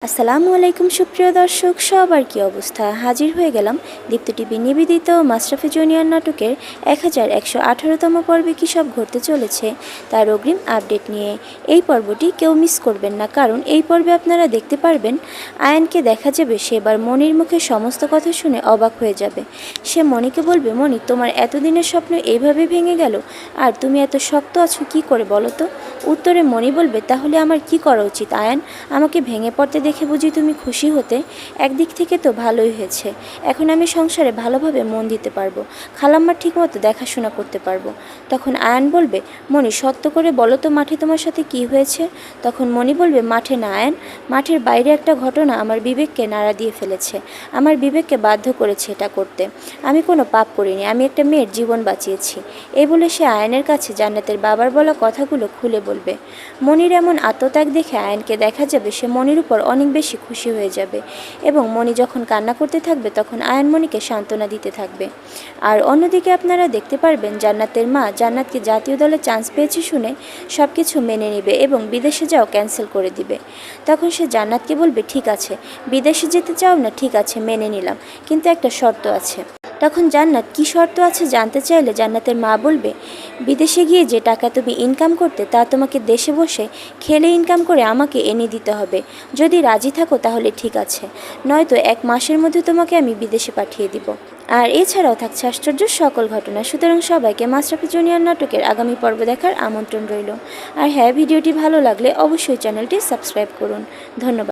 আসসালামু আলাইকুম সুপ্রিয় দর্শক, সবার কী অবস্থা? হাজির হয়ে গেলাম দীপ্ত টিভি নিবেদিত মাশরাফি জুনিয়র নাটকের 1118তম পর্বে কী সব ঘটতে চলেছে তার অগ্রিম আপডেট নিয়ে। এই পর্বটি কেউ মিস করবেন না, কারণ এই পর্বে আপনারা দেখতে পারবেন আয়ানকে দেখা যাবে সে এবার মনির মুখে সমস্ত কথা শুনে অবাক হয়ে যাবে। সে মনিকে বলবে, মনি, তোমার এতদিনের স্বপ্ন এইভাবে ভেঙে গেল, আর তুমি এত শক্ত আছো কী করে বলো তো? উত্তরে মনি বলবে, তাহলে আমার কি করা উচিত আয়ান? আমাকে ভেঙে পড়তে দেখে বুঝি তুমি খুশি হতে? একদিক থেকে তো ভালোই হয়েছে, এখন আমি সংসারে ভালোভাবে মন দিতে পারবো, খালাম্মার ঠিকমতো দেখাশোনা করতে পারবো। তখন আয়ান বলবে, মনি, সত্য করে বলো তো মাঠে তোমার সাথে কি হয়েছে? তখন মনি বলবে, মাঠে না আয়ান, মাঠের বাইরে একটা ঘটনা আমার বিবেককে নাড়া দিয়ে ফেলেছে, আমার বিবেককে বাধ্য করেছে এটা করতে। আমি কোনো পাপ করিনি, আমি একটা মেয়ের জীবন বাঁচিয়েছি। এই বলে সে আয়ানের কাছে জান্নাতের বাবার বলা কথাগুলো খুলে বলবে। মনির এমন আত্মত্যাগ দেখে আয়ানকে দেখা যাবে সে মনির উপর অনেক বেশি খুশি হয়ে যাবে, এবং মনি যখন কান্না করতে থাকবে তখন আয়ান মনিকে সান্ত্বনা দিতে থাকবে। আর অন্যদিকে আপনারা দেখতে পারবেন জান্নাতের মা জান্নাতকে জাতীয় দলে চান্স পেয়েছে শুনে সব কিছু মেনে নেবে এবং বিদেশে যাও ক্যান্সেল করে দিবে। তখন সে জান্নাতকে বলবে, ঠিক আছে, বিদেশে যেতে চাও না, ঠিক আছে, মেনে নিলাম, কিন্তু একটা শর্ত আছে। তখন জান্নাত কী শর্ত আছে জানতে চাইলে জান্নাতের মা বলবে, বিদেশে গিয়ে যে টাকা তুমি ইনকাম করতে তা তোমাকে দেশে বসে খেলে ইনকাম করে আমাকে এনে দিতে হবে। যদি রাজি থাকো তাহলে ঠিক আছে, নয়তো 1 মাসের মধ্যে তোমাকে আমি বিদেশে পাঠিয়ে দিব। আর এছাড়াও থাকছে আশ্চর্য সকল ঘটনা। সুতরাং সবাইকে মাশরাফি জুনিয়র নাটকের আগামী পর্ব দেখার আমন্ত্রণ রইল। আর হ্যাঁ, ভিডিওটি ভালো লাগলে অবশ্যই চ্যানেলটি সাবস্ক্রাইব করুন। ধন্যবাদ।